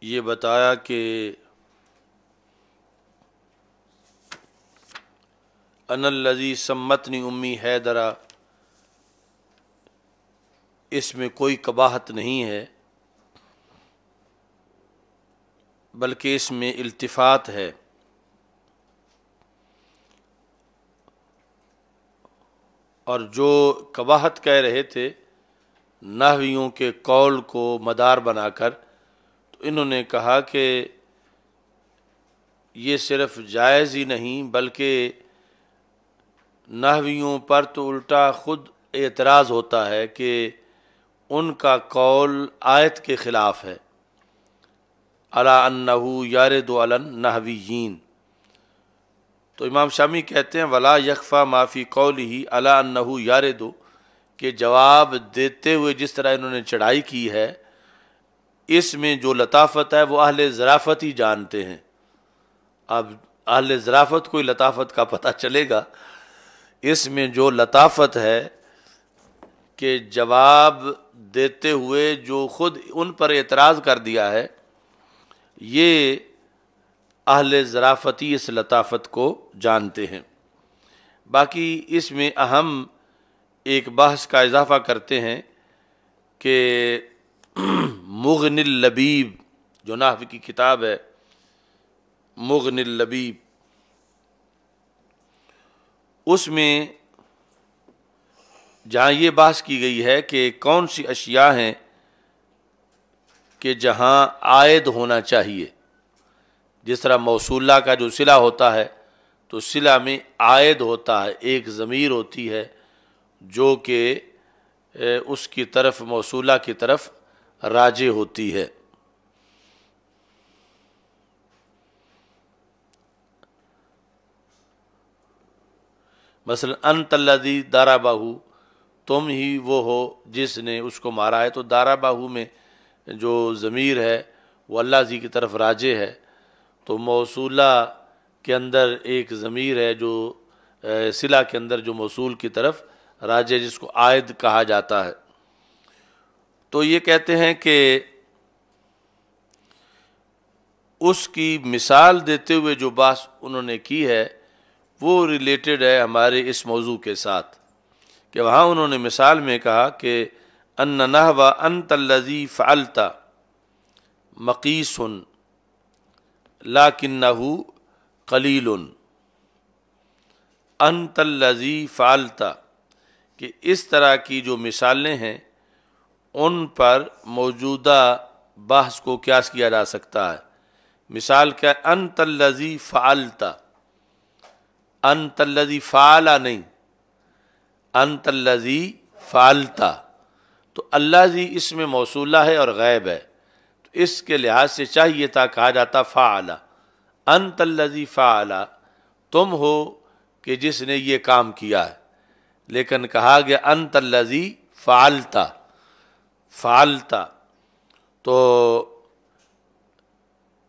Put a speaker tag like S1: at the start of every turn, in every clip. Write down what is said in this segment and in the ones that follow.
S1: یہ بتایا کہ ان الذی سمتنی امی حیدرہ، اس میں کوئی قباحت نہیں ہے بلکہ اس میں التفات ہے۔ اور جو قباحت کہہ رہے تھے نحویوں کے قول کو مدار بنا کر، تو انہوں نے کہا کہ یہ صرف جائز ہی نہیں بلکہ نحویوں پر تو الٹا خود اعتراض ہوتا ہے کہ ان کا قول آیت کے خلاف ہے، الا انہ یارد علی النحویین۔ تو امام شامی کہتے ہیں ولا یخفی ما فی قولہ الا انہ یارد، کہ جواب دیتے ہوئے جس طرح انہوں نے چڑھائی کی ہے، اس میں جو لطافت ہے وہ اہل ظرافت ہی جانتے ہیں۔ اب اہل ظرافت کو لطافت کا پتہ چلے گا، اس میں جو لطافت ہے کہ جواب دیتے ہوئے جو خود ان پر اعتراض کر دیا ہے، یہ اہل ظرافتی اس لطافت کو جانتے ہیں۔ باقی اس میں اہم ایک بحث کا اضافہ کرتے ہیں کہ مغنی اللبیب جو نحو کی کتاب ہے، مغنی اللبیب، اس میں جہاں یہ بحث کی گئی ہے کہ کون سی اشیاء ہیں کہ جہاں عائد ہونا چاہیے، جس طرح موصولہ کا جو صلہ ہوتا ہے تو صلہ میں عائد ہوتا ہے، ایک ضمیر ہوتی ہے جو کہ اس کی طرف موصولہ کی طرف راجع ہوتی ہے۔ مثلا انت الذی ضربہ، تم ہی وہ ہو جس نے اس کو مارا ہے، تو ضربہ میں جو ضمیر ہے وہ اللہ زی کی طرف راجع ہے، تو موصولہ کے اندر ایک ضمیر ہے جو صلہ کے اندر جو موصول کی طرف راجع، جس کو عائد کہا جاتا ہے۔ تو یہ کہتے ہیں کہ اس کی مثال دیتے ہوئے جو بات انہوں نے کی ہے وہ ریلیٹڈ ہے ہمارے اس موضوع کے ساتھ، کہ وہاں انہوں نے مثال میں کہا کہ ان نحو انت الذی فعلت مقیس لکنہ قلیل، انت الذی فعلت، کہ اس طرح کی جو مثالیں ہیں ان پر موجودہ بحث کو قیاس کیا جا سکتا ہے۔ مثال کیا؟ انت الذی فعلت، انت الذی فعل نہیں، انت الذی فعلت، تو الذی اس میں موصولہ ہے اور غیب ہے، تو اس کے لحاظ سے چاہیے تھا کہا جاتا فعل، انت الذی فعل، تم ہو کہ جس نے یہ کام کیا ہے، لیکن کہا گیا انت الذی فعلت، فعلت، تو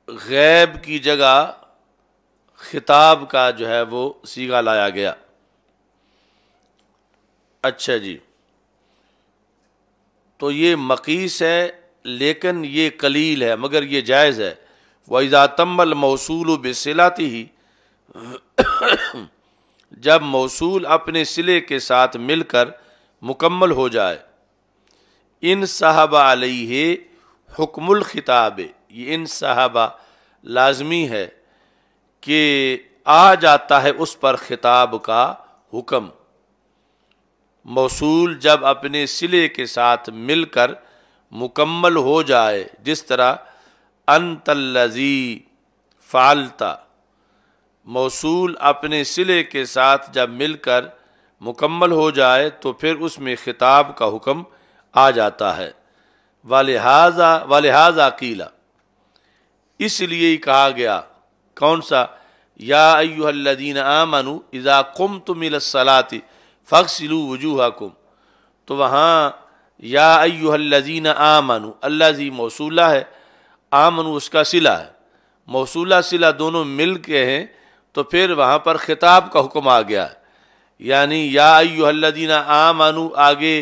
S1: غیب کی جگہ خطاب کا جو ہے وہ صیغہ لایا گیا۔ اچھا جی، تو یہ مقیس ہے لیکن یہ قلیل ہے، مگر یہ جائز ہے۔ وَإِذَا تَمَّ الْمَوْصُولُ بِصِلَتِهِ، جب موصول اپنے صلے کے ساتھ مل کر مکمل ہو جائے، ان صحب علیہ حکم الخطاب، یہ ان صحب لازمی ہے کہ آ جاتا ہے اس پر خطاب کا حکم۔ موصول جب اپنے صلے کے ساتھ مل کر مکمل ہو جائے، جس طرح انت الذی فعلت، موصول اپنے صلے کے ساتھ جب مل کر مکمل ہو جائے تو پھر اس میں خطاب کا حکم آ جاتا ہے۔ وَلِهَذَا قِيلَ، اس لیے ہی کہا گیا، کون سا؟ یا ایھا الذین آمنوا اذا قمتم الی الصلاۃ فاغسلوا وجوہکم، تو وہاں یا ایھا الذین آمنوا، الذی موصولہ ہے، آمنوا اس کا صلہ ہے، موصولہ صلہ دونوں مل کے ہیں، تو پھر وہاں پر خطاب کا حکم آ گیا ہے، یعنی یا ایھا الذین آمنوا آگے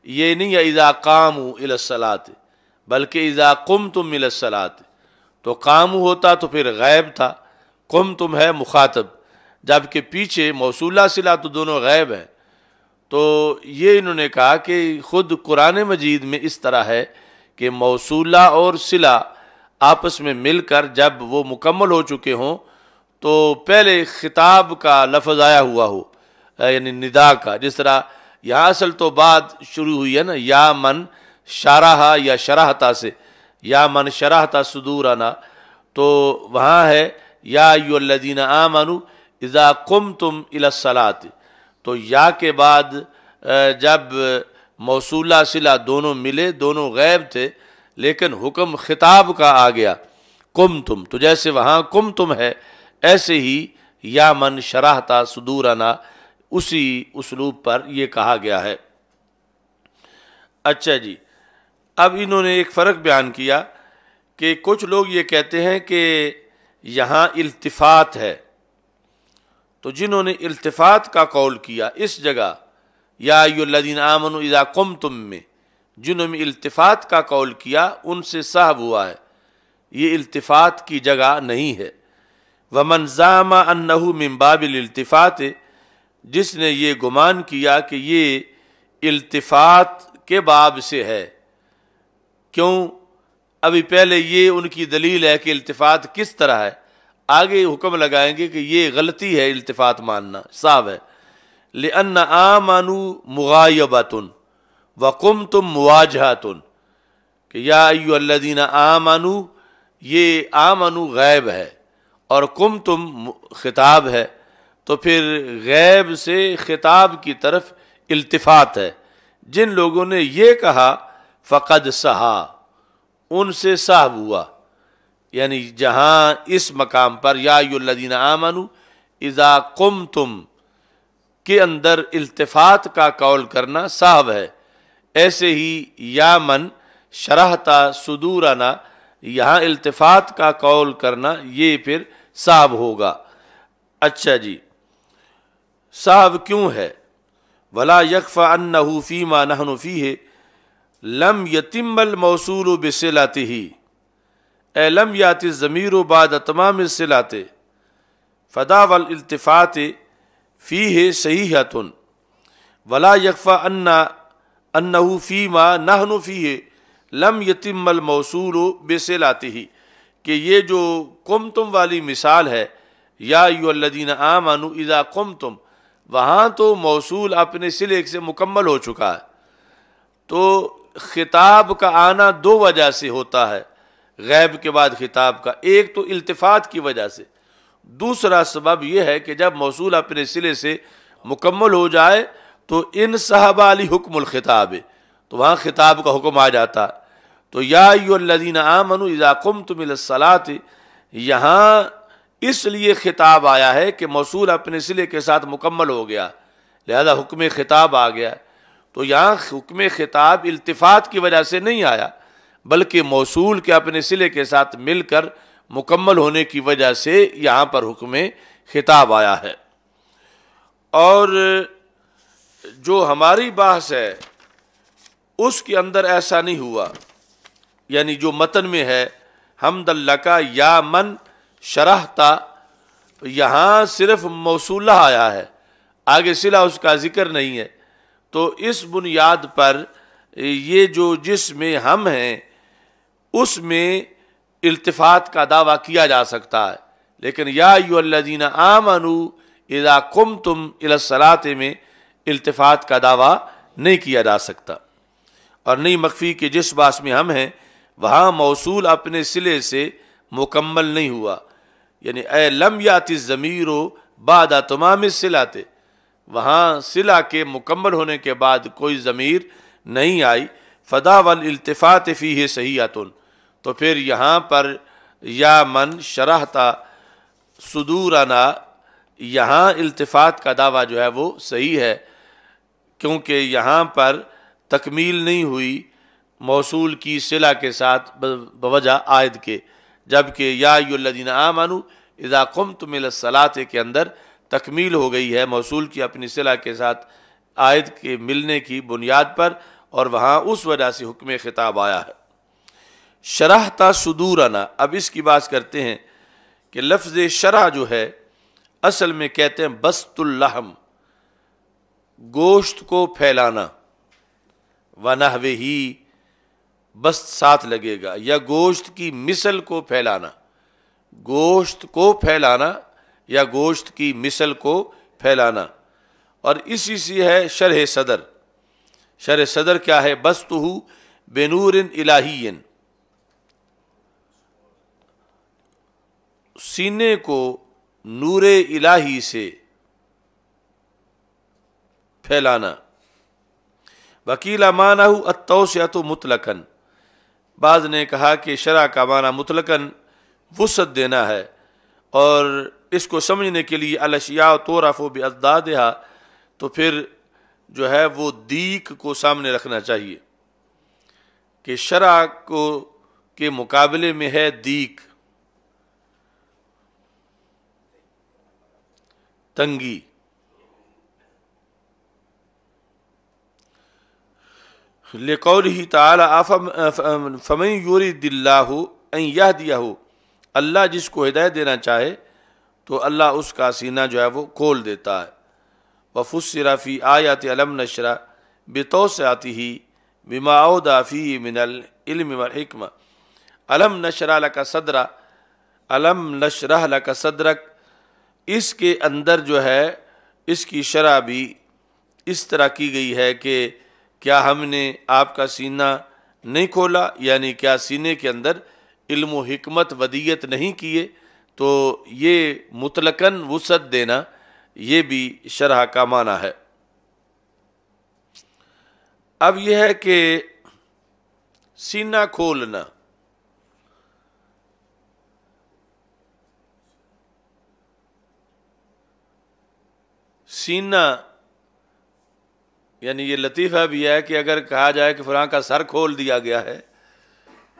S1: یہ نہیں ہے اذا قاموا الی الصلاۃ، بلکہ اذا قمتم الی الصلاۃ، تو قام ہوتا تو پھر غیب تھا، قم تم ہے مخاطب، جبکہ پیچھے موصولہ صلہ تو دونوں غیب ہیں۔ تو یہ انہوں نے کہا کہ خود قرآن مجید میں اس طرح ہے کہ موصولہ اور صلہ آپس میں مل کر جب وہ مکمل ہو چکے ہوں تو پہلے خطاب کا لفظ آیا ہوا ہو، یعنی ندا کا، جس طرح یہاں اصل تو بات شروع ہوئی ہے نا یا من شرح یا شرحتا سے، یا من شرحتا صدورنا، تو وہاں ہے یا ایھا الذین آمنوا اذا قمتم الی الصلاۃ، تو یا کے بعد جب موصولہ صلہ دونوں ملے، دونوں غیب تھے لیکن حکم خطاب کا آ گیا قمتم، تو جیسے وہاں قمتم ہے ایسے ہی یا من شرحتا صدورنا اسی اسلوب پر یہ کہا گیا ہے۔ اچھا جی، اب انہوں نے ایک فرق بیان کیا کہ کچھ لوگ یہ کہتے ہیں کہ یہاں التفات ہے، تو جنہوں نے التفات کا قول کیا اس جگہ یا ایھا الذین آمنوا اذا قمتم میں، جنہوں نے التفات کا قول کیا ان سے صاحب ہوا ہے، یہ التفات کی جگہ نہیں ہے۔ ومن زعم انہ من باب الالتفات، جس نے یہ گمان کیا کہ یہ التفات کے باب سے ہے، کیوں؟ ابھی پہلے یہ ان کی دلیل ہے کہ التفات کس طرح ہے، آگے حکم لگائیں گے کہ یہ غلطی ہے التفات ماننا، صاحب ہے۔ لأن آمنوا مغایبۃ وقمتم مواجہۃ، کہ یا ایھا الذین آمنوا، یہ آمنوا غیب ہے اور قمتم خطاب ہے، تو پھر غیب سے خطاب کی طرف التفات ہے۔ جن لوگوں نے یہ کہا فقد سہا، ان سے صاحب ہوا، یعنی جہاں اس مقام پر یا ایھا الذین آمنوا اذا قمتم کے اندر التفات کا قول کرنا صاحب ہے، ایسے ہی یا من شرحتا صدورنا، یہاں التفات کا قول کرنا یہ پھر صاحب ہوگا۔ اچھا جی، صاحب کیوں ہے؟ ولا یخفی انہ فیما نحن فیہ لم یتم الموصول بصلتہ، اے لم یأتی الضمیر بعد تمام الصلات فدعوی الالتفات فیہ صحیحۃ، ولا یخفی انہ فیما نحن فیہ لم یتم الموصول بصلتہ، کہ یہ جو قمتم والی مثال ہے یا ایھا الذین آمنوا اذا قمتم، وہاں تو موصول اپنے صلے سے مکمل ہو چکا ہے، تو خطاب کا آنا دو وجہ سے ہوتا ہے غیب کے بعد خطاب کا، ایک تو التفات کی وجہ سے، دوسرا سبب یہ ہے کہ جب موصول اپنے صلے سے مکمل ہو جائے تو ان صحب علی حکم الخطاب، تو وہاں خطاب کا حکم آ جاتا۔ تو یا ایھا الذین آمنوا اذا قمتم الی الصلاۃ، یہاں اس لیے خطاب آیا ہے کہ موصول اپنے صلے کے ساتھ مکمل ہو گیا، لہذا حکم خطاب آ گیا۔ تو یہاں حکم خطاب التفات کی وجہ سے نہیں آیا، بلکہ موصول کے اپنے صلے کے ساتھ مل کر مکمل ہونے کی وجہ سے یہاں پر حکم خطاب آیا ہے۔ اور جو ہماری بحث ہے اس کے اندر ایسا نہیں ہوا، یعنی جو متن میں ہے حمد لک یا من شرحتا، یہاں صرف موصولہ آیا ہے، آگے صلہ اس کا ذکر نہیں ہے، تو اس بنیاد پر یہ جو جس میں ہم ہیں اس میں التفات کا دعویٰ کیا جا سکتا ہے، لیکن یا ایھا الذین آمنوا اذا قمتم الی الصلاۃ میں التفات کا دعویٰ نہیں کیا جا سکتا۔ اور نہیں مخفی کہ جس باس میں ہم ہیں وہاں موصول اپنے صلے سے مکمل نہیں ہوا، یعنی اے لم یاتی الضمیر بعد تمام الصلات، وہاں صلہ کے مکمل ہونے کے بعد کوئی ضمیر نہیں آئی، فدعوی الالتفات فیہ صحیحۃ، تو پھر یہاں پر یا من شرحتا صدورنا، یہاں التفات کا دعویٰ جو ہے وہ صحیح ہے، کیونکہ یہاں پر تکمیل نہیں ہوئی موصول کی صلہ کے ساتھ بوجہ عائد کے، جبکہ یا ایھا الذین آمنوا اذا قمتم الی الصلاۃ کے اندر تکمیل ہو گئی ہے موصول کی اپنی صلہ کے ساتھ عائد کے ملنے کی بنیاد پر، اور وہاں اس وجہ سے حکم خطاب آیا ہے۔ شرحتا صدورنا، اب اس کی بات کرتے ہیں کہ لفظ شرح جو ہے اصل میں کہتے ہیں بسط اللحم، گوشت کو پھیلانا، ونحوہ، بسط ساتھ لگے گا، یا گوشت کی مثل کو پھیلانا، گوشت کو پھیلانا یا گوشت کی مثل کو پھیلانا. اور اسی سے ہے شرح صدر. شرح صدر کیا ہے؟ بسطہ بنور الہی، سینے کو نور الہی سے پھیلانا. وکیل معنہ التوسعۃ مطلقاً، بعض نے کہا کہ شرح کا معنی مطلقاً وسعت دینا ہے، اور اس کو سمجھنے کے لیے الاشیاء تعرف باضدادها، تو پھر جو ہے وہ دیک کو سامنے رکھنا چاہیے کہ شرح کو کے مقابلے میں ہے دیک، تنگی. لقولہ تعالی فمن یرید اللہ ان یہدیہ، اللہ جس کو ہدایت دینا چاہے تو اللہ اس کا سینہ جو ہے وہ کھول دیتا ہے. وفسر فی آیات الم نشرح بتوسعتہ بما اودع فیہ من العلم والحکمہ. الم نشرح لک صدرک، الم نشرح لک صدرک، اس کے اندر جو ہے اس کی شرح بھی اس طرح کی گئی ہے کہ کیا ہم نے آپ کا سینہ نہیں کھولا، یعنی کیا سینے کے اندر علم و حکمت ودیت نہیں کیے. تو یہ مطلقاً وسعت دینا، یہ بھی شرح کا معنی ہے. اب یہ ہے کہ سینہ کھولنا، سینہ یعنی یہ لطیفہ بھی ہے کہ اگر کہا جائے کہ فلاں کا سر کھول دیا گیا ہے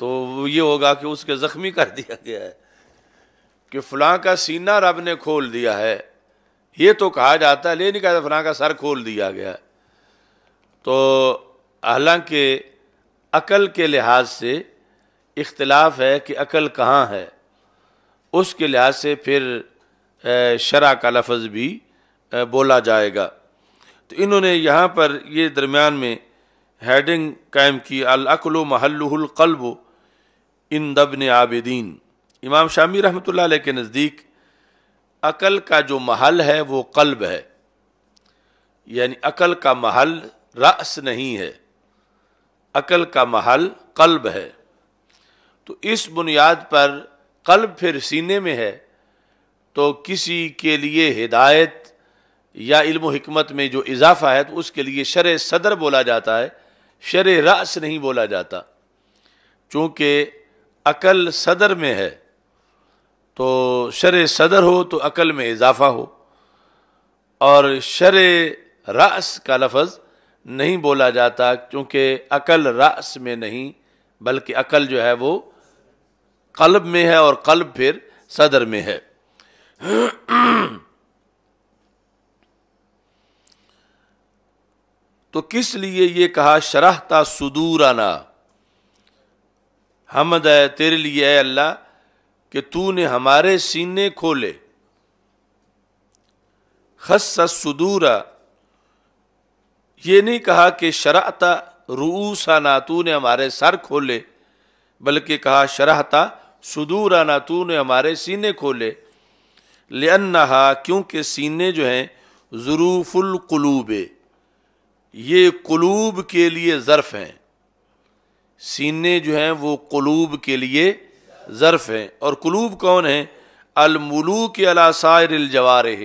S1: تو یہ ہوگا کہ اس کے زخمی کر دیا گیا ہے، کہ فلاں کا سینہ رب نے کھول دیا ہے، یہ تو کہا جاتا ہے، لیکن نہیں کہا فلاں کا سر کھول دیا گیا. تو حالانکہ عقل کے لحاظ سے اختلاف ہے کہ عقل کہاں ہے، اس کے لحاظ سے پھر شرع کا لفظ بھی بولا جائے گا. تو انہوں نے یہاں پر یہ درمیان میں ہیڈنگ قائم کی، العقل محلہ القلب عند ابن عابدین. امام شامی رحمۃ اللہ علیہ کے نزدیک عقل کا جو محل ہے وہ قلب ہے، یعنی عقل کا محل رأس نہیں ہے، عقل کا محل قلب ہے. تو اس بنیاد پر قلب پھر سینے میں ہے، تو کسی کے لیے ہدایت یا علم و حکمت میں جو اضافہ ہے تو اس کے لیے شرع صدر بولا جاتا ہے، شرع رأس نہیں بولا جاتا. چونکہ عقل صدر میں ہے تو شرع صدر ہو تو عقل میں اضافہ ہو، اور شرع رأس کا لفظ نہیں بولا جاتا کیونکہ عقل رأس میں نہیں بلکہ عقل جو ہے وہ قلب میں ہے، اور قلب پھر صدر میں ہے. تو کس لیے یہ کہا شرحتا صدورنا؟ حمد ہے تیرے لیے اے اللہ کہ تو نے ہمارے سینے کھولے. خص الصدور، یہ نہیں کہا کہ شرحتا رؤوسنا، تو نے ہمارے سر کھولے، بلکہ کہا شرحتا صدورنا، تو نے ہمارے سینے کھولے. لأنہا، کیونکہ سینے جو ہیں ظروف القلوب، یہ قلوب کے لیے ظرف ہیں. سینے جو ہیں وہ قلوب کے لیے ظرف ہیں. اور قلوب کون ہیں؟ الملوک علی سائر الجوارح،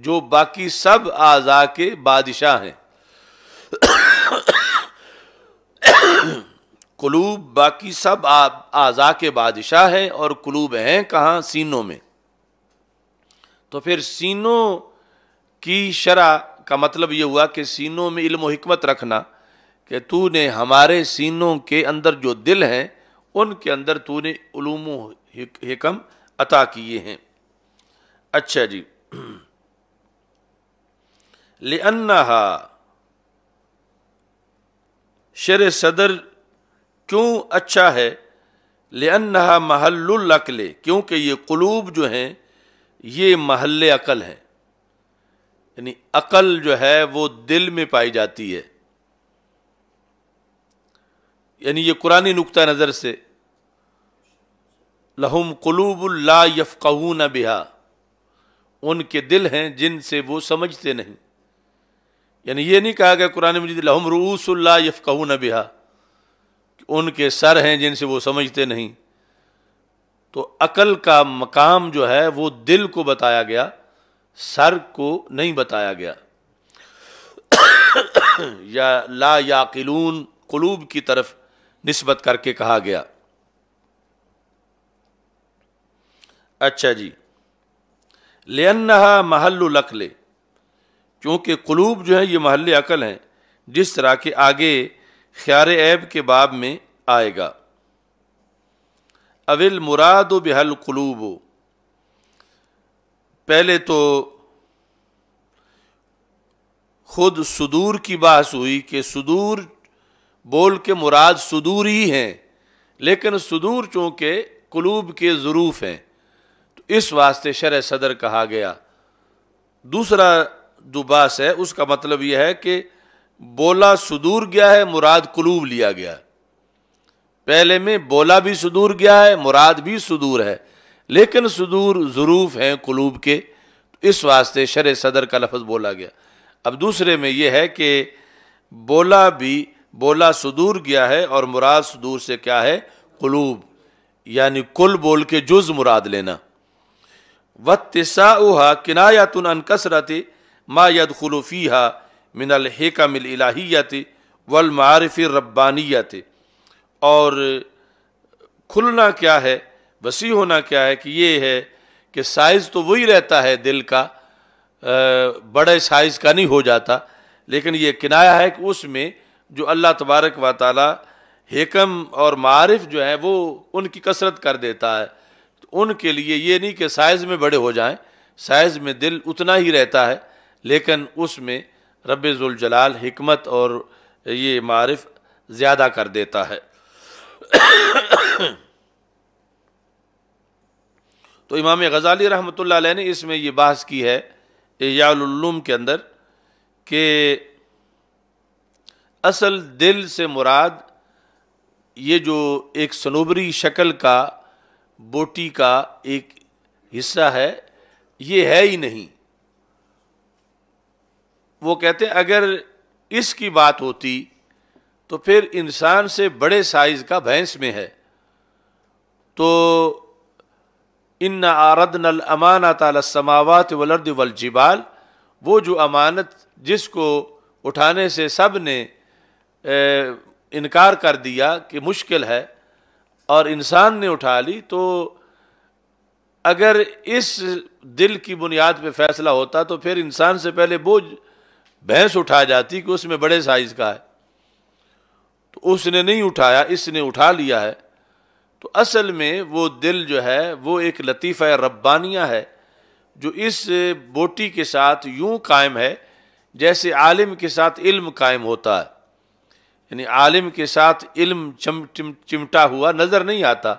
S1: جو باقی سب اعضاء کے بادشاہ ہیں. قلوب باقی سب اعضاء کے بادشاہ ہیں، اور قلوب ہیں کہاں؟ سینوں میں. تو پھر سینوں کی شرع کا مطلب یہ ہوا کہ سینوں میں علم و حکمت رکھنا، کہ تو نے ہمارے سینوں کے اندر جو دل ہیں ان کے اندر تو نے علوم و حکم عطا کیے ہیں. اچھا جی، لأنہا، شرع صدر کیوں اچھا ہے؟ لأنہا محل العقل، کیونکہ یہ قلوب جو ہیں یہ محل عقل ہیں، یعنی عقل جو ہے وہ دل میں پائی جاتی ہے. یعنی یہ قرآنی نقطہ نظر سے لہم قلوب لا یفقہون بہا، ان کے دل ہیں جن سے وہ سمجھتے نہیں. یعنی یہ نہیں کہا گیا قرآن مجید لہم رؤوس لا یفقہون بہا، ان کے سر ہیں جن سے وہ سمجھتے نہیں. تو عقل کا مقام جو ہے وہ دل کو بتایا گیا، سر کو نہیں بتایا گیا. یا لا یعقلون قلوب کی طرف نسبت کر کے کہا گیا. اچھا جی، لأنہا محل العقل، کیونکہ قلوب جو ہے یہ محل عقل ہیں، جس طرح کہ آگے خیار عیب کے باب میں آئے گا. اول مراد بحل قلوب، پہلے تو خود صدور کی بحث ہوئی کہ صدور بول کے مراد صدور ہی ہیں، لیکن صدور چونکہ قلوب کے ظروف ہیں تو اس واسطے شرح صدر کہا گیا. دوسرا جو بحث ہے اس کا مطلب یہ ہے کہ بولا صدور گیا ہے، مراد قلوب لیا گیا. پہلے میں بولا بھی صدور گیا ہے، مراد بھی صدور ہے، لیکن صدور ظروف ہیں قلوب کے، تو اس واسطے شرح صدر کا لفظ بولا گیا. اب دوسرے میں یہ ہے کہ بولا صدور گیا ہے اور مراد صدور سے کیا ہے؟ قلوب، یعنی کل بول کے جز مراد لینا. واتساؤها کنایۃ عن کثرت ما يدخل فيها من الحکم الالہیۃ والمعارف الربانیۃ، اور کھلنا کیا ہے، وسیع ہونا کیا ہے کہ یہ ہے کہ سائز تو وہی رہتا ہے دل کا، بڑے سائز کا نہیں ہو جاتا، لیکن یہ کنایا ہے کہ اس میں جو اللہ تبارک و تعالی حکم اور معارف جو ہیں وہ ان کی کثرت کر دیتا ہے. تو ان کے لیے یہ نہیں کہ سائز میں بڑے ہو جائیں، سائز میں دل اتنا ہی رہتا ہے، لیکن اس میں رب ذوالجلال حکمت اور یہ معارف زیادہ کر دیتا ہے. تو امام غزالی رحمۃ اللہ علیہ نے اس میں یہ بحث کی ہے احیاء العلوم کے اندر کہ اصل دل سے مراد یہ جو ایک صنوبری شکل کا بوٹی کا ایک حصہ ہے یہ ہے ہی نہیں. وہ کہتے ہیں اگر اس کی بات ہوتی تو پھر انسان سے بڑے سائز کا بھینس میں ہے. تو ان عرضنا الامانۃ علی السماوات والارض والجبال، وہ جو امانت جس کو اٹھانے سے سب نے انکار کر دیا کہ مشکل ہے اور انسان نے اٹھا لی، تو اگر اس دل کی بنیاد پہ فیصلہ ہوتا تو پھر انسان سے پہلے بوجھ بھینس اٹھا جاتی کہ اس میں بڑے سائز کا ہے. تو اس نے نہیں اٹھایا، اس نے اٹھا لیا ہے. تو اصل میں وہ دل جو ہے وہ ایک لطیفہ ربانیہ ہے جو اس بوٹی کے ساتھ یوں قائم ہے جیسے عالم کے ساتھ علم قائم ہوتا ہے. یعنی عالم کے ساتھ علم چمٹا ہوا نظر نہیں آتا،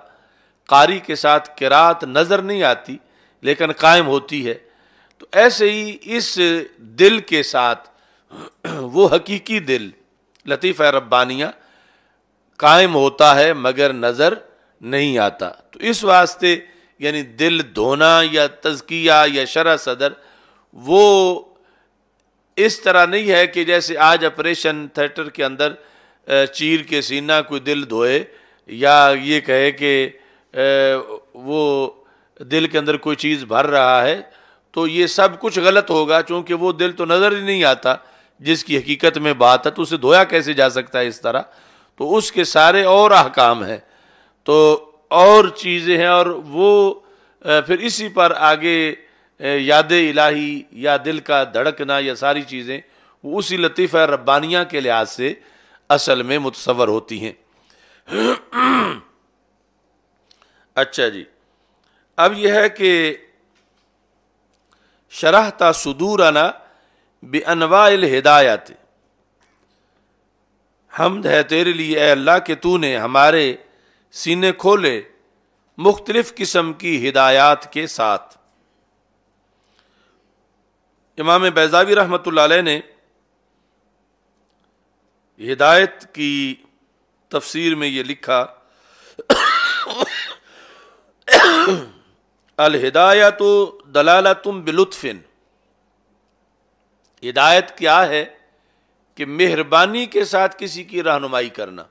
S1: قاری کے ساتھ قرات نظر نہیں آتی لیکن قائم ہوتی ہے. تو ایسے ہی اس دل کے ساتھ وہ حقیقی دل لطیفہ ربانیہ قائم ہوتا ہے مگر نظر نہیں آتا. تو اس واسطے یعنی دل دھونا یا تزکیہ یا شرح صدر وہ اس طرح نہیں ہے کہ جیسے آج آپریشن تھیٹر کے اندر چیر کے سینہ کوئی دل دھوئے یا یہ کہے کہ وہ دل کے اندر کوئی چیز بھر رہا ہے، تو یہ سب کچھ غلط ہوگا چونکہ وہ دل تو نظر ہی نہیں آتا جس کی حقیقت میں بات ہے، تو اسے دھویا کیسے جا سکتا ہے اس طرح. تو اس کے سارے اور احکام ہیں تو اور چیزیں ہیں، اور وہ پھر اسی پر آگے یاد الہی یا دل کا دھڑکنا یا ساری چیزیں وہ اسی لطیفہ ربانیہ کے لحاظ سے اصل میں متصور ہوتی ہیں. اچھا جی، اب یہ ہے کہ شرحت صدورنا بانواع الہدایات، حمد ہے تیرے لیے اے اللہ کہ تو نے ہمارے سینے کھولے مختلف قسم کی ہدایات کے ساتھ۔ امام بیضاوی رحمۃ اللہ علیہ نے ہدایت کی تفسیر میں یہ لکھا، الہدایۃ دلالۃ بلطف، ہدایت کیا ہے کہ مہربانی کے ساتھ کسی کی رہنمائی کرنا،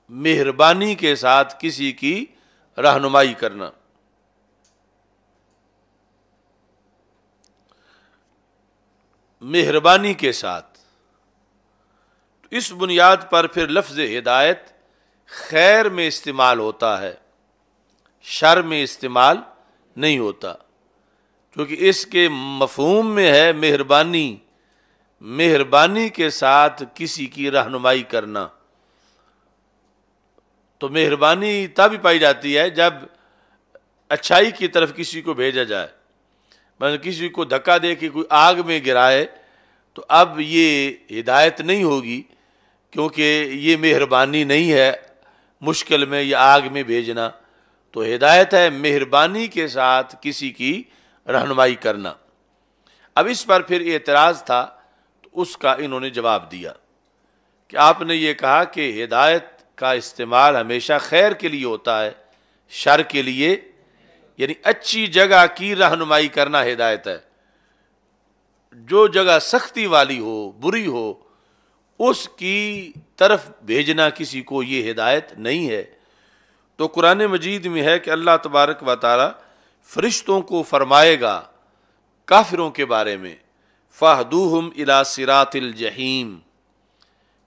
S1: مہربانی کے ساتھ کسی کی رہنمائی کرنا۔ مہربانی کے ساتھ، اس بنیاد پر پھر لفظ ہدایت خیر میں استعمال ہوتا ہے، شر میں استعمال نہیں ہوتا، کیونکہ اس کے مفہوم میں ہے مہربانی، مہربانی کے ساتھ کسی کی رہنمائی کرنا۔ تو مہربانی تب ہی پائی جاتی ہے جب اچھائی کی طرف کسی کو بھیجا جائے، مثلا کسی کو دھکا دے کے کوئی آگ میں گرائے تو اب یہ ہدایت نہیں ہوگی، کیونکہ یہ مہربانی نہیں ہے مشکل میں یا آگ میں بھیجنا۔ تو ہدایت ہے مہربانی کے ساتھ کسی کی رہنمائی کرنا۔ اب اس پر پھر اعتراض تھا، تو اس کا انہوں نے جواب دیا کہ آپ نے یہ کہا کہ ہدایت کا استعمال ہمیشہ خیر کے لیے ہوتا ہے، شر کے لیے، یعنی اچھی جگہ کی رہنمائی کرنا ہدایت ہے، جو جگہ سختی والی ہو، بری ہو، اس کی طرف بھیجنا کسی کو یہ ہدایت نہیں ہے۔ تو قرآن مجید میں ہے کہ اللہ تبارک و تعالی فرشتوں کو فرمائے گا کافروں کے بارے میں، فَاهْدُوهُمْ إِلَى صِرَاطِ الْجَحِيمِ،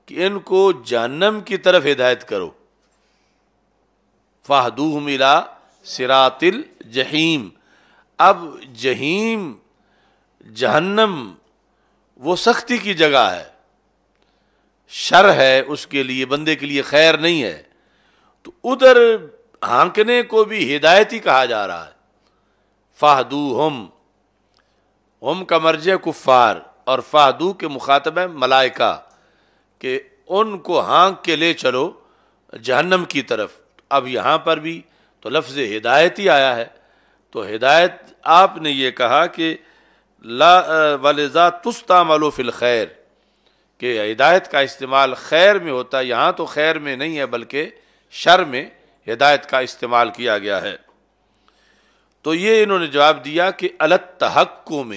S1: کہ ان کو جہنم کی طرف ہدایت کرو۔ فَاهْدُوهُمْ إِلَى صِرَاطِ الْجَحِيمِ، اب جہیم، جہنم وہ سختی کی جگہ ہے، شر ہے اس کے لیے، بندے کے لیے خیر نہیں ہے، تو ادھر ہانکنے کو بھی ہدایت ہی کہا جا رہا ہے۔ فَاهْدُوهُمْ، ہم کا مرجع کفار، اور فَاهْدُو کے مخاطب ہے ملائکہ، کہ ان کو ہانک کے لے چلو جہنم کی طرف۔ اب یہاں پر بھی تو لفظ ہدایت ہی آیا ہے، تو ہدایت آپ نے یہ کہا کہ لا وَلِذَا تُسْتَعْمَلُ فِي الْخَيْرِ، کہ ہدایت کا استعمال خیر میں ہوتا ہے، یہاں تو خیر میں نہیں ہے بلکہ شر میں ہدایت کا استعمال کیا گیا ہے۔ تو یہ انہوں نے جواب دیا کہ التحکم،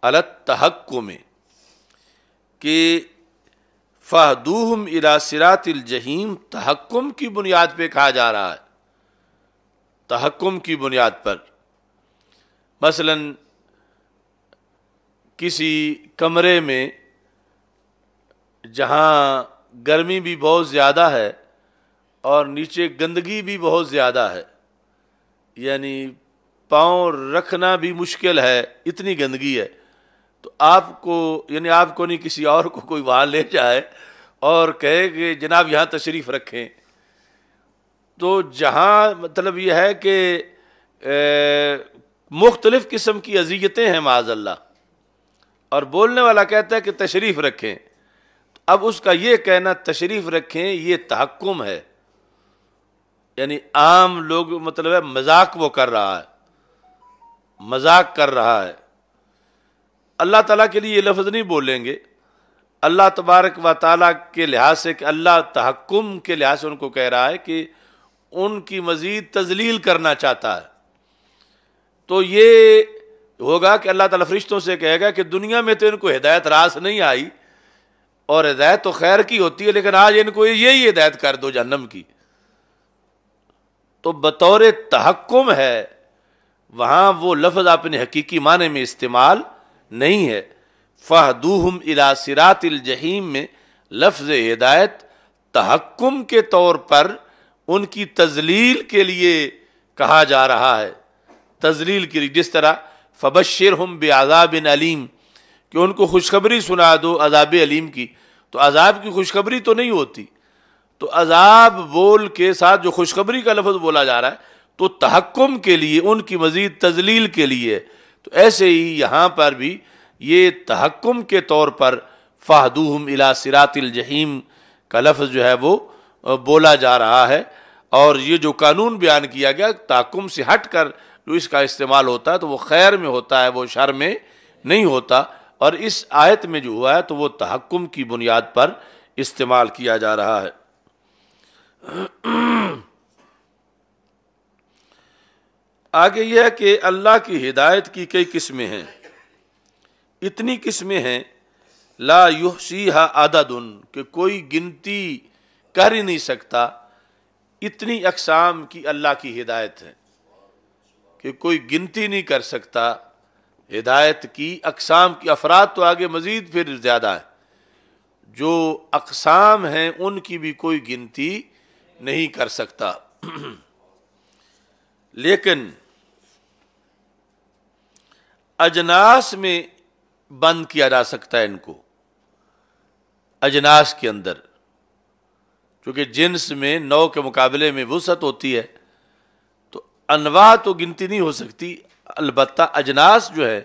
S1: التحکم، کہ فَاهْدُوهُمْ إِلَى صِرَاطِ الْجَحِيمِ تحکم کی بنیاد پہ کہا جا رہا ہے، تحکم کی بنیاد پر۔ مثلا کسی کمرے میں جہاں گرمی بھی بہت زیادہ ہے اور نیچے گندگی بھی بہت زیادہ ہے، یعنی پاؤں رکھنا بھی مشکل ہے، اتنی گندگی ہے، تو آپ کو، یعنی آپ کو نہیں کسی اور کو کوئی وہاں لے جائے اور کہے کہ جناب یہاں تشریف رکھیں، تو جہاں مطلب یہ ہے کہ مختلف قسم کی اذیتیں ہیں معاذ اللہ، اور بولنے والا کہتا ہے کہ تشریف رکھیں، اب اس کا یہ کہنا تشریف رکھیں یہ تحکم ہے، یعنی عام لوگ مطلب ہے مذاق وہ کر رہا ہے، مذاق کر رہا ہے۔ اللہ تعالیٰ کے لیے یہ لفظ نہیں بولیں گے، اللہ تبارک و تعالیٰ کے لحاظ سے، کہ اللہ تحکم کے لحاظ سے ان کو کہہ رہا ہے کہ ان کی مزید تذلیل کرنا چاہتا ہے۔ تو یہ ہوگا کہ اللہ تعالیٰ فرشتوں سے کہے گا کہ دنیا میں تو ان کو ہدایت راس نہیں آئی، اور ہدایت تو خیر کی ہوتی ہے، لیکن آج ان کو یہی ہدایت کر دو جہنم کی۔ تو بطور تحکم ہے، وہاں وہ لفظ اپنے حقیقی معنی میں استعمال نہیں ہے۔ فَاهْدُوهُمْ إِلَى صِرَاطِ الْجَحِيمِ میں لفظ ہدایت تحکم کے طور پر ان کی تذلیل کے لیے کہا جا رہا ہے، تذلیل کے لیے، جس طرح فَبَشِّرْهُمْ بِعَذَابٍ أَلِيمٍ، کہ ان کو خوشخبری سنا دو عذاب علیم کی، تو عذاب کی خوشخبری تو نہیں ہوتی، تو عذاب بول کے ساتھ جو خوشخبری کا لفظ بولا جا رہا ہے تو تحکم کے لیے، ان کی مزید تذلیل کے لیے۔ تو ایسے ہی یہاں پر بھی یہ تحکم کے طور پر فَاهْدُوهُمْ إِلَى صِرَاطِ الْجَحِيمِ کا لفظ جو ہے وہ بولا جا رہا ہے، اور یہ جو قانون بیان کیا گیا تحکم سے ہٹ کر جو اس کا استعمال ہوتا ہے تو وہ خیر میں ہوتا ہے، وہ شر میں نہیں ہوتا، اور اس آیت میں جو ہوا ہے تو وہ تحکم کی بنیاد پر استعمال کیا جا رہا ہے۔ آگے یہ ہے کہ اللہ کی ہدایت کی کئی قسمیں ہیں، اتنی قسمیں ہیں لا یحصیہا عدد، کہ کوئی گنتی کر ہی نہیں سکتا، اتنی اقسام کی اللہ کی ہدایت ہے کہ کوئی گنتی نہیں کر سکتا۔ ہدایت کی اقسام کی افراد تو آگے مزید پھر زیادہ ہے، جو اقسام ہیں ان کی بھی کوئی گنتی نہیں کر سکتا۔ لیکن اجناس میں بند کیا جا سکتا ہے ان کو، اجناس کے اندر، کیونکہ جنس میں نوع کے مقابلے میں وسعت ہوتی ہے تو انواع تو گنتی نہیں ہو سکتی، البتہ اجناس جو ہے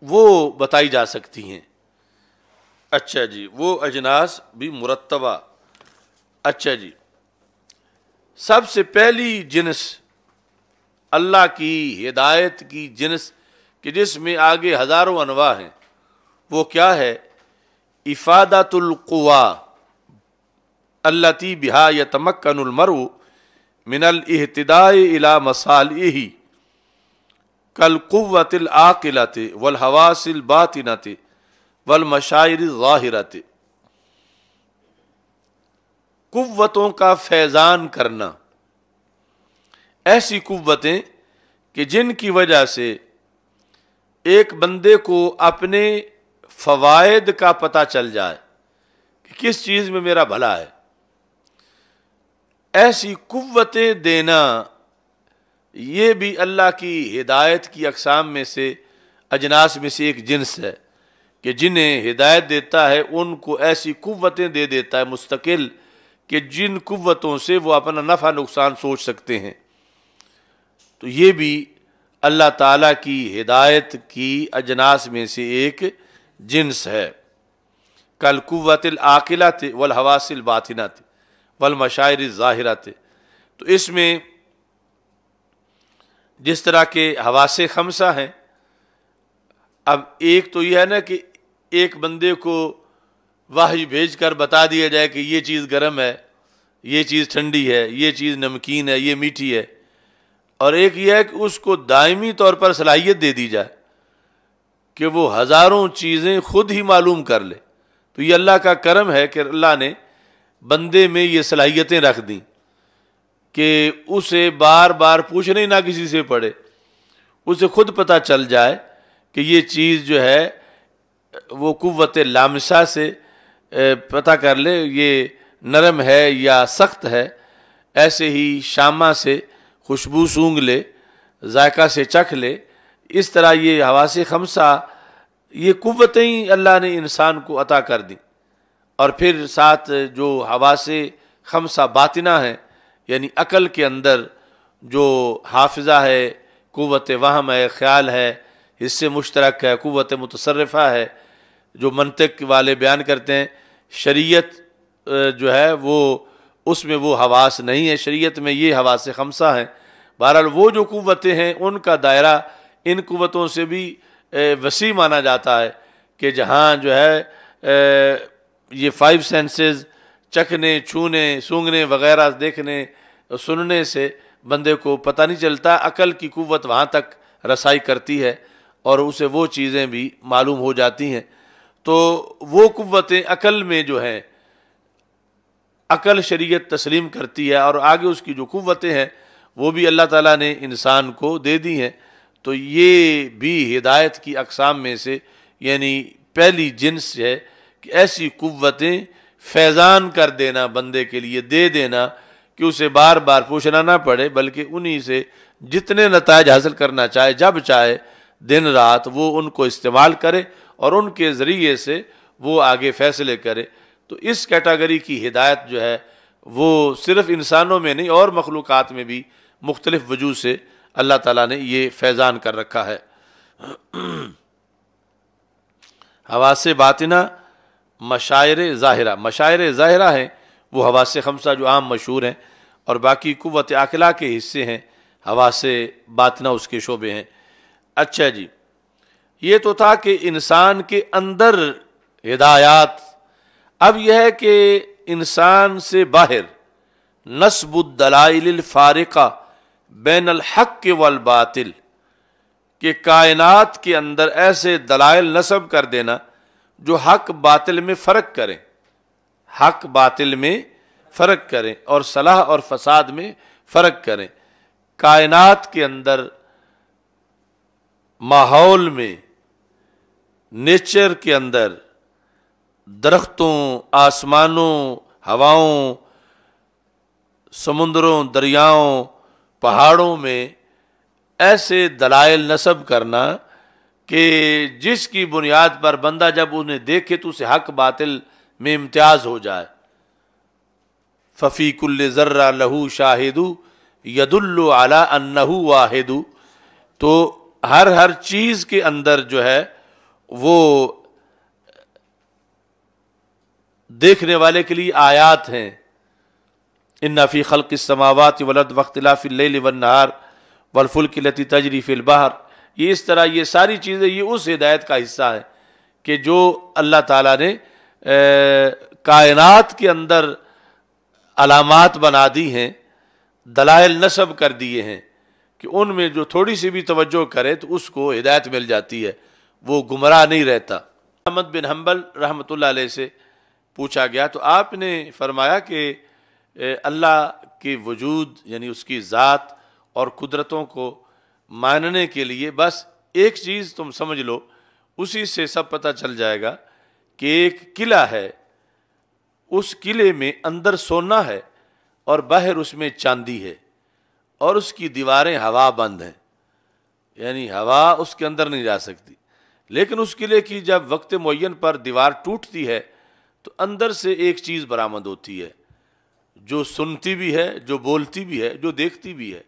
S1: وہ بتائی جا سکتی ہیں۔ اچھا جی، وہ اجناس بھی مرتبہ۔ اچھا جی، سب سے پہلی جنس اللہ کی ہدایت کی جنس کہ جس میں آگے ہزاروں انواع ہیں، وہ کیا ہے؟ افادۃ القوا التی بہا یتمکن المرء من الاہتداء الی مصالحہ کالقوۃ العاقلۃ والحواس الباطنۃ والمشاعر الظاہرۃ۔ قوتوں کا فیضان کرنا، ایسی قوتیں کہ جن کی وجہ سے ایک بندے کو اپنے فوائد کا پتہ چل جائے کہ کس چیز میں میرا بھلا ہے، ایسی قوتیں دینا، یہ بھی اللہ کی ہدایت کی اقسام میں سے، اجناس میں سے ایک جنس ہے کہ جنہیں ہدایت دیتا ہے ان کو ایسی قوتیں دے دیتا ہے مستقل کہ جن قوتوں سے وہ اپنا نفع نقصان سوچ سکتے ہیں۔ تو یہ بھی اللہ تعالیٰ کی ہدایت کی اجناس میں سے ایک جنس ہے۔ کالقوۃ العاقلۃ والحواس الباطنۃ والمشاعر الظاہرۃ۔ تو اس میں جس طرح کے حواس خمسہ ہیں، اب ایک تو یہ ہے نا کہ ایک بندے کو وحی بھیج کر بتا دیا جائے کہ یہ چیز گرم ہے، یہ چیز ٹھنڈی ہے، یہ چیز نمکین ہے، یہ میٹھی ہے، اور ایک یہ ہے کہ اس کو دائمی طور پر صلاحیت دے دی جائے کہ وہ ہزاروں چیزیں خود ہی معلوم کر لے۔ تو یہ اللہ کا کرم ہے کہ اللہ نے بندے میں یہ صلاحیتیں رکھ دیں کہ اسے بار بار پوچھنے نہ کسی سے پڑے، اسے خود پتہ چل جائے کہ یہ چیز جو ہے وہ قوت لامسہ سے پتہ کر لے یہ نرم ہے یا سخت ہے، ایسے ہی شامہ سے خوشبو سونگھ لے، ذائقہ سے چکھ لے۔ اس طرح یہ حواس خمسہ، یہ قوتیں اللہ نے انسان کو عطا کر دیں، اور پھر ساتھ جو حواس خمسہ باطنہ ہیں، یعنی عقل کے اندر جو حافظہ ہے، قوت وہم ہے، خیال ہے، حص مشترک ہے، قوت متصرفہ ہے، جو منطق والے بیان کرتے ہیں شریعت جو ہے وہ اس میں وہ حواس نہیں ہے، شریعت میں یہ حواس خمسہ ہیں۔ بہرحال وہ جو قوتیں ہیں ان کا دائرہ ان قوتوں سے بھی وسیع مانا جاتا ہے کہ جہاں جو ہے یہ 5 سینسز چکھنے، چھونے، سونگھنے وغیرہ، دیکھنے، سننے سے بندے کو پتہ نہیں چلتا، عقل کی قوت وہاں تک رسائی کرتی ہے اور اسے وہ چیزیں بھی معلوم ہو جاتی ہیں۔ تو وہ قوتیں عقل میں جو ہیں، عقل شریعت تسلیم کرتی ہے، اور آگے اس کی جو قوتیں ہیں وہ بھی اللہ تعالیٰ نے انسان کو دے دی ہیں۔ تو یہ بھی ہدایت کی اقسام میں سے یعنی پہلی جنس ہے کہ ایسی قوتیں فیضان کر دینا، بندے کے لیے دے دینا کہ اسے بار بار پوچھنا نہ پڑے، بلکہ انہی سے جتنے نتائج حاصل کرنا چاہے، جب چاہے، دن رات، وہ ان کو استعمال کرے اور ان کے ذریعے سے وہ آگے فیصلے کرے۔ تو اس کیٹاگری کی ہدایت جو ہے وہ صرف انسانوں میں نہیں اور مخلوقات میں بھی مختلف وجوہ سے اللہ تعالیٰ نے یہ فیضان کر رکھا ہے۔ حواس باطنہ مشاعر ظاہرہ، مشاعر ظاہرہ ہیں وہ حواس خمسہ جو عام مشہور ہیں، اور باقی قوت عقلہ کے حصے ہیں، حواس باطنہ اس کے شعبے ہیں۔ اچھا جی، یہ تو تھا کہ انسان کے اندر ہدایات۔ اب یہ ہے کہ انسان سے باہر نصب الدلائل الفارقہ بین الحق والباطل، کہ کائنات کے اندر ایسے دلائل نصب کر دینا جو حق باطل میں فرق کریں، حق باطل میں فرق کریں اور صلاح اور فساد میں فرق کریں۔ کائنات کے اندر، ماحول میں، نیچر کے اندر، درختوں، آسمانوں، ہواؤں، سمندروں، دریاؤں، پہاڑوں میں ایسے دلائل نصب کرنا کہ جس کی بنیاد پر بندہ جب انہیں دیکھے تو اسے حق باطل میں امتیاز ہو جائے۔ ففی کل ذرہ لہو شاہد یدل علی انہ واحد، تو ہر چیز کے اندر جو ہے وہ دیکھنے والے کے لیے آیات ہیں۔ ان فی خلق السماوات والارض واختلاف اللیل والنہار والفلک التی تجری فی البحر، یہ اس طرح یہ ساری چیزیں یہ اس ہدایت کا حصہ ہے کہ جو اللہ تعالیٰ نے کائنات کے اندر علامات بنا دی ہیں، دلائل نصب کر دیے ہیں کہ ان میں جو تھوڑی سی بھی توجہ کرے تو اس کو ہدایت مل جاتی ہے، وہ گمراہ نہیں رہتا۔ احمد بن حنبل رحمۃ اللہ علیہ سے پوچھا گیا تو آپ نے فرمایا کہ اللہ کے وجود یعنی اس کی ذات اور قدرتوں کو ماننے کے لیے بس ایک چیز تم سمجھ لو، اسی سے سب پتہ چل جائے گا کہ ایک قلعہ ہے، اس قلعے میں اندر سونا ہے اور باہر اس میں چاندی ہے، اور اس کی دیواریں ہوا بند ہیں، یعنی ہوا اس کے اندر نہیں جا سکتی۔ لیکن اس قلعے کی جب وقت معین پر دیوار ٹوٹتی ہے تو اندر سے ایک چیز برآمد ہوتی ہے جو سنتی بھی ہے، جو بولتی بھی ہے، جو دیکھتی بھی ہے۔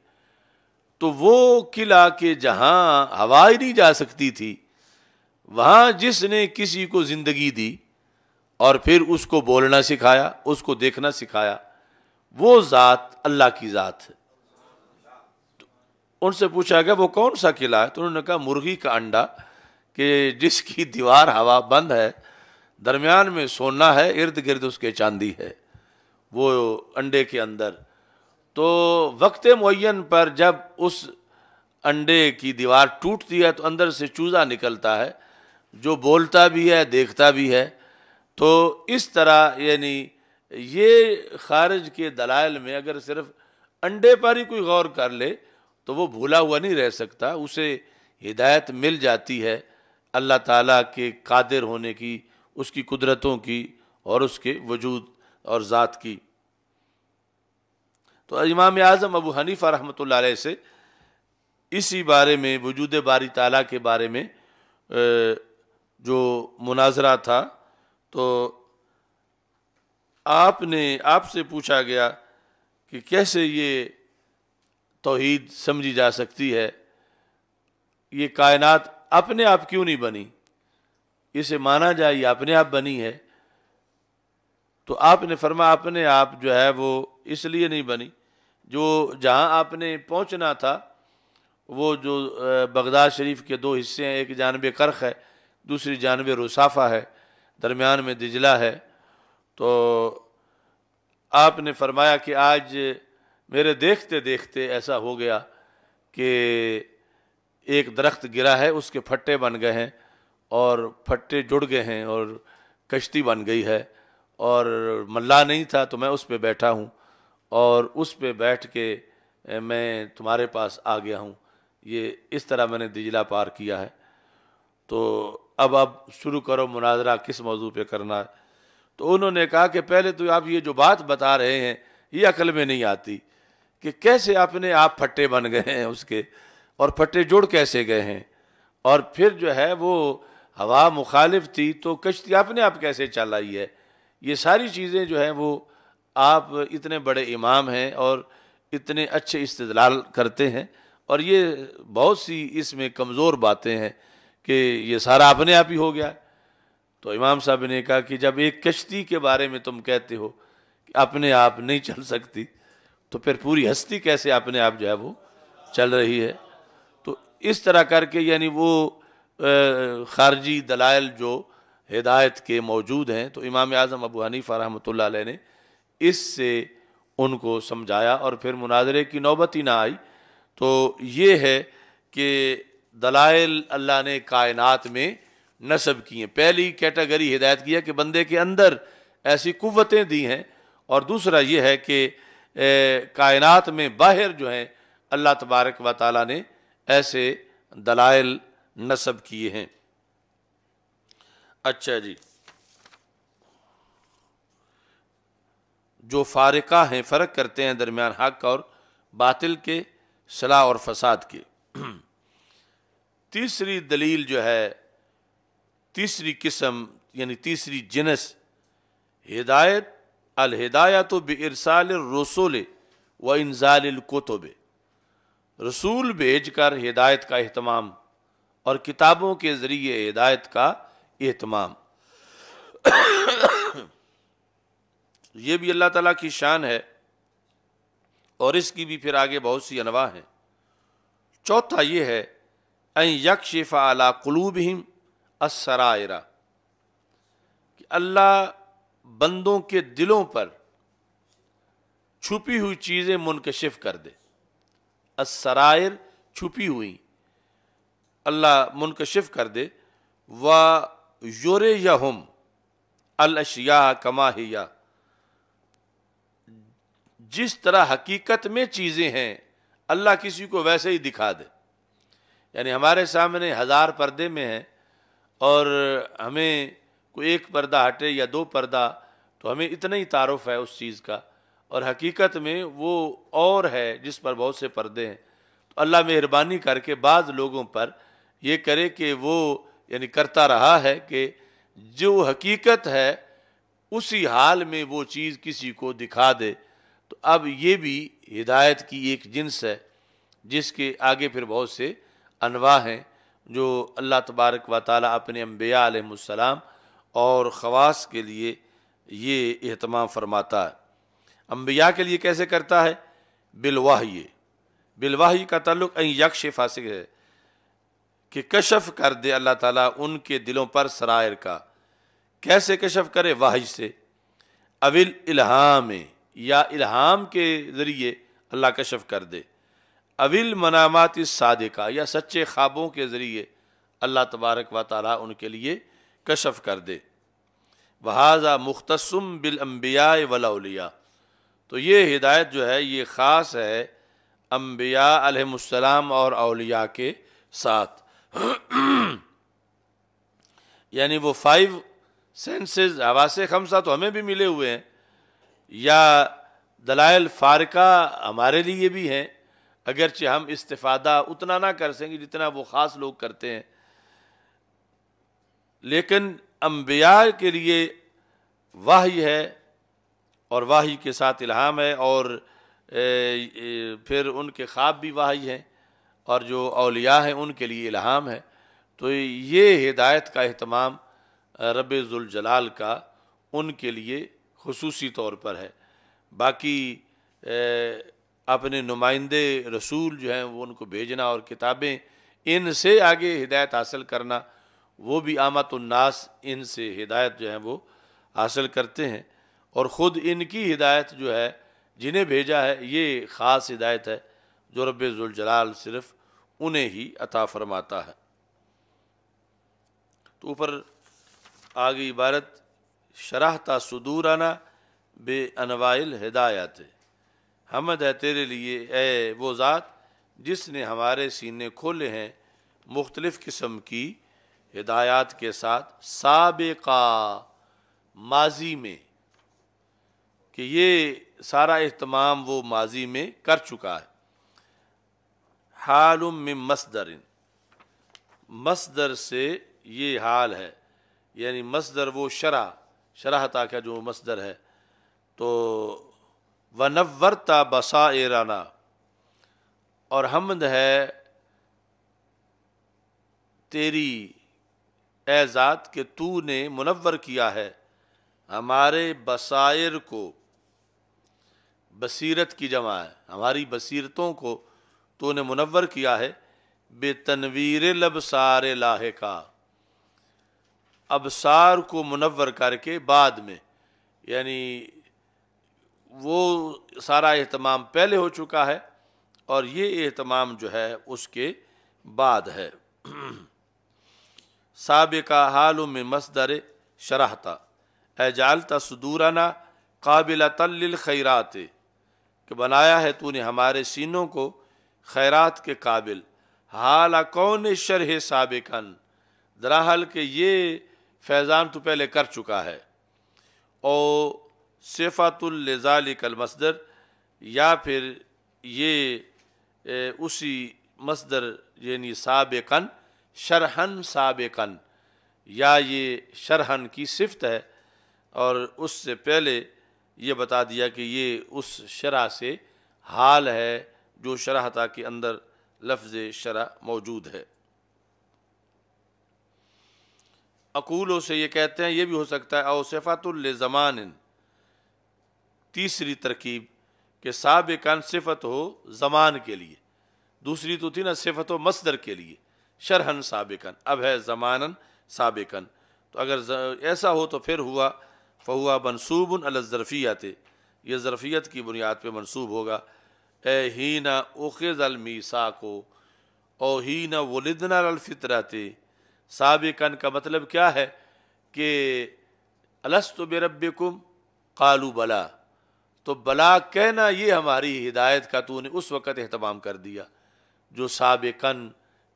S1: تو وہ قلعہ کہ جہاں ہوا ہی نہیں جا سکتی تھی، وہاں جس نے کسی کو زندگی دی اور پھر اس کو بولنا سکھایا، اس کو دیکھنا سکھایا، وہ ذات اللہ کی ذات ہے۔ ان سے پوچھا گیا وہ کون سا قلعہ ہے؟ تو انہوں نے کہا مرغی کا انڈا، کہ جس کی دیوار ہوا بند ہے، درمیان میں سونا ہے، ارد گرد اس کے چاندی ہے وہ انڈے کے اندر۔ تو وقت معین پر جب اس انڈے کی دیوار ٹوٹتی ہے تو اندر سے چوزا نکلتا ہے جو بولتا بھی ہے، دیکھتا بھی ہے۔ تو اس طرح یعنی یہ خارج کے دلائل میں اگر صرف انڈے پر ہی کوئی غور کر لے تو وہ بھولا ہوا نہیں رہ سکتا، اسے ہدایت مل جاتی ہے اللہ تعالیٰ کے قادر ہونے کی، اس کی قدرتوں کی اور اس کے وجود اور ذات کی۔ تو امام اعظم ابو حنیفہ رحمۃ اللہ علیہ سے اسی بارے میں، وجود باری تعالیٰ کے بارے میں جو مناظرہ تھا، تو آپ سے پوچھا گیا کہ کیسے یہ توحید سمجھی جا سکتی ہے، یہ کائنات اپنے آپ کیوں نہیں بنی، اسے مانا جائے یہ اپنے آپ بنی ہے۔ تو آپ نے فرمایا اپنے آپ جو ہے وہ اس لیے نہیں بنی، جو جہاں آپ نے پہنچنا تھا وہ جو بغداد شریف کے دو حصے ہیں، ایک جانب کرخ ہے، دوسری جانب رصافہ ہے، درمیان میں دجلہ ہے۔ تو آپ نے فرمایا کہ آج میرے دیکھتے دیکھتے ایسا ہو گیا کہ ایک درخت گرا ہے، اس کے پھٹے بن گئے ہیں اور پھٹے جڑ گئے ہیں اور کشتی بن گئی ہے، اور ملا نہیں تھا تو میں اس پہ بیٹھا ہوں، اور اس پہ بیٹھ کے میں تمہارے پاس آ گیا ہوں۔ یہ اس طرح میں نے دجلہ پار کیا ہے۔ تو اب شروع کرو مناظرہ، کس موضوع پہ کرنا ہے؟ تو انہوں نے کہا کہ پہلے تو آپ یہ جو بات بتا رہے ہیں یہ عقل میں نہیں آتی کہ کیسے اپنے آپ پھٹے بن گئے ہیں اس کے، اور پھٹے جڑ کیسے گئے ہیں، اور پھر جو ہے وہ ہوا مخالف تھی تو کشتی اپنے آپ کیسے چل رہی ہے۔ یہ ساری چیزیں جو ہیں وہ آپ اتنے بڑے امام ہیں اور اتنے اچھے استدلال کرتے ہیں، اور یہ بہت سی اس میں کمزور باتیں ہیں کہ یہ سارا اپنے آپ ہی ہو گیا۔ تو امام صاحب نے کہا کہ جب ایک کشتی کے بارے میں تم کہتے ہو کہ اپنے آپ نہیں چل سکتی، تو پھر پوری ہستی کیسے اپنے آپ جو ہے وہ چل رہی ہے؟ تو اس طرح کر کے یعنی وہ خارجی دلائل جو ہدایت کے موجود ہیں، تو امام اعظم ابو حنیفہ رحمۃ اللہ علیہ نے اس سے ان کو سمجھایا، اور پھر مناظرے کی نوبت ہی نہ آئی۔ تو یہ ہے کہ دلائل اللہ نے کائنات میں نصب کی ہیں۔ پہلی کیٹیگری ہدایت کی ہے کہ بندے کے اندر ایسی قوتیں دی ہیں، اور دوسرا یہ ہے کہ کائنات میں باہر جو ہیں اللہ تبارک و تعالیٰ نے ایسے دلائل نصب کیے ہیں۔ اچھا جی، جو فارقہ ہیں، فرق کرتے ہیں درمیان حق اور باطل کے، صلاح اور فساد کے۔ تیسری دلیل جو ہے، تیسری قسم یعنی تیسری جنس ہدایت، الہدایت بارسال الرسول و انزال الکتب، رسول بھیج کر ہدایت کا اہتمام اور کتابوں کے ذریعے ہدایت کا اہتمام۔ یہ بھی اللہ تعالیٰ کی شان ہے، اور اس کی بھی پھر آگے بہت سی انواع ہیں۔ چوتھا یہ ہے ان یکشف علی قلوبہم السرائر، کہ اللہ بندوں کے دلوں پر چھپی ہوئی چیزیں منکشف کر دے۔ السرائر چھپی ہوئی، اللہ منکشف کر دے۔ وَيُرِيَهُمْ الْأَشْيَاءَ كَمَا هِيَ، جس طرح حقیقت میں چیزیں ہیں اللہ کسی کو ویسے ہی دکھا دے۔ یعنی ہمارے سامنے ہزار پردے میں ہیں، اور ہمیں کوئی ایک پردہ ہٹے یا دو پردہ تو ہمیں اتنا ہی تعارف ہے اس چیز کا، اور حقیقت میں وہ اور ہے جس پر بہت سے پردے ہیں۔ تو اللہ مہربانی کر کے بعض لوگوں پر یہ کرے کہ وہ یعنی کرتا رہا ہے کہ جو حقیقت ہے اسی حال میں وہ چیز کسی کو دکھا دے۔ تو اب یہ بھی ہدایت کی ایک جنس ہے، جس کے آگے پھر بہت سے انواع ہیں جو اللہ تبارک و تعالیٰ اپنے انبیاء علیہ السلام اور خواص کے لیے یہ اہتمام فرماتا ہے۔ انبیاء کے لیے کیسے کرتا ہے؟ بالوحی، بالوحی کا تعلق ان یکشف سے ہے کہ کشف کر دے اللہ تعالیٰ ان کے دلوں پر سرائر کا۔ کیسے کشف کرے؟ وحی سے، اول الہام، یا الہام کے ذریعے اللہ کشف کر دے، اول منامات الصادقہ، یا سچے خوابوں کے ذریعے اللہ تبارک و تعالیٰ ان کے لیے کشف کر دے۔ وَهَذَا مُخْتَصٌ بِالْأَنْبِيَاءِ وَالْأَوْلِيَاءِ، تو یہ ہدایت جو ہے یہ خاص ہے انبیاء علیہ السلام اور اولیاء کے ساتھ۔ یعنی وہ 5 سینسز، حواس خمسہ تو ہمیں بھی ملے ہوئے ہیں، یا دلائل فارقہ ہمارے لیے بھی ہیں، اگرچہ ہم استفادہ اتنا نہ کر سکیں جتنا وہ خاص لوگ کرتے ہیں، لیکن انبیاء کے لیے وحی ہے، اور وحی کے ساتھ الہام ہے، اور پھر ان کے خواب بھی وحی ہیں، اور جو اولیاء ہیں ان کے لیے الہام ہے۔ تو یہ ہدایت کا اہتمام رب ذوالجلال کا ان کے لیے خصوصی طور پر ہے۔ باقی اپنے نمائندے رسول جو ہیں وہ ان کو بھیجنا اور کتابیں ان سے آگے ہدایت حاصل کرنا، وہ بھی عامت الناس ان سے ہدایت جو ہے وہ حاصل کرتے ہیں، اور خود ان کی ہدایت جو ہے جنہیں بھیجا ہے یہ خاص ہدایت ہے جو رب ذوالجلال صرف انہیں ہی عطا فرماتا ہے۔ تو اوپر آگے عبارت شرحتا صدورنا بے انواع الہدایات، حمد ہے تیرے لیے اے وہ ذات جس نے ہمارے سینے کھولے ہیں مختلف قسم کی ہدایات کے ساتھ، سابقہ ماضی میں، کہ یہ سارا اہتمام وہ ماضی میں کر چکا ہے۔ حال من مصدر، مصدر سے یہ حال ہے، یعنی مصدر وہ شرحتا کا جو مصدر ہے۔ تو وَنَوَّرْتَ بَصَائِرَنَا، اور حمد ہے تیری اے ذات کہ تو نے منور کیا ہے ہمارے بصائر کو، بصیرت کی جمع ہے، ہماری بصیرتوں کو تو نے منور کیا ہے، بے تنویر الابصار لاحقہ، ابصار کو منور کر کے بعد میں، یعنی وہ سارا اہتمام پہلے ہو چکا ہے اور یہ اہتمام جو ہے اس کے بعد ہے۔ سابقہ حال میں مصدر شرحتا، اے جعلتا صدورنا قابلۃ للخیرات، کہ بنایا ہے تو نے ہمارے سینوں کو خیرات کے قابل، حال کون شرح سابقاً، درا حال کہ یہ فیضان تو پہلے کر چکا ہے، اور صفت لذالک المصدر، یا پھر یہ اسی مصدر یعنی سابقاً شرحن سابقاً، یا یہ شرحن کی صفت ہے اور اس سے پہلے یہ بتا دیا کہ یہ اس شرح سے حال ہے جو شرحتا کے اندر لفظ شرح موجود ہے۔ اقولوں سے یہ کہتے ہیں، یہ بھی ہو سکتا ہے او صفت لزمان، تیسری ترکیب کہ سابقاً صفت ہو زمان کے لیے، دوسری تو تھی نا صفت ہو مصدر کے لیے، شرحن سابقاً، اب ہے زماناً سابقاً، تو اگر ایسا ہو تو پھر ہوا فہوا منصوب علی الظرفیت، یہ ظرفیت کی بنیاد پہ منصوب ہوگا۔ اے ہین اخذ المیثاق او ہین ولدنا الفطرت، سابقاً کا مطلب کیا ہے کہ الست بربکم قالوا بلا، تو بلا کہنا یہ ہماری ہدایت کا تو نے اس وقت اہتمام کر دیا جو سابقاً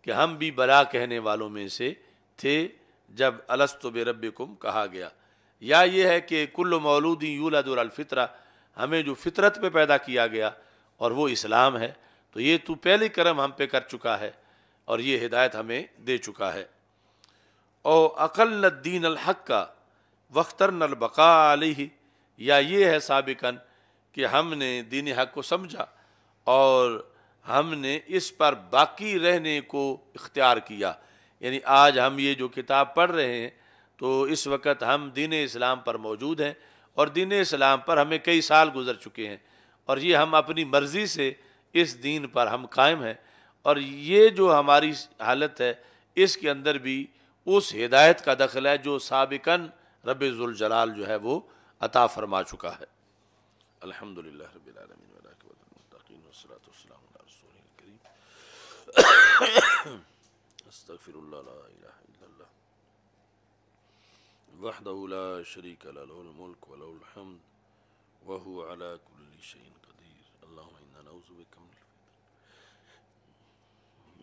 S1: کہ ہم بھی بلا کہنے والوں میں سے تھے جب الست بربکم کہا گیا۔ یا یہ ہے کہ کل مولود یولد علی الفطرہ، ہمیں جو فطرت پہ پیدا کیا گیا اور وہ اسلام ہے، تو یہ تو پہلے کرم ہم پہ کر چکا ہے اور یہ ہدایت ہمیں دے چکا ہے۔ او اقل الدین الحق کا واخترنا البقاء علیہ، یا یہ ہے سابقاً کہ ہم نے دین حق کو سمجھا اور ہم نے اس پر باقی رہنے کو اختیار کیا، یعنی آج ہم یہ جو کتاب پڑھ رہے ہیں تو اس وقت ہم دین اسلام پر موجود ہیں اور دین اسلام پر ہمیں کئی سال گزر چکے ہیں اور یہ ہم اپنی مرضی سے اس دین پر ہم قائم ہیں، اور یہ جو ہماری حالت ہے اس کے اندر بھی اس ہدایت کا دخل ہے جو سابقاً رب ذوالجلال جو ہے وہ عطا فرما چکا ہے۔ الحمدللہ رب العالمین والعاقبۃ للمتقین والصلاۃ والسلام علی رسولہ الکریم۔ استغفر اللہ، لا الہ الا اللہ وحدہ لا شریک لہ، لہ الملک ولہ الحمد وہو علی کل شیء قدیر۔ اللہم انا نعوذ بک من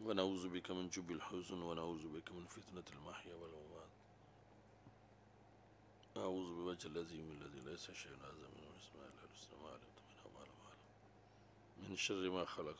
S1: ونعوذ بک من جب الحزن ونعوذ بک من فتنة المحیا والممات، اعوذ بوجہ العظیم الذی لیس شیء اعظم من اسماء الله الحسنى ما علمت منها وما لم اعلم، من شر ما خلق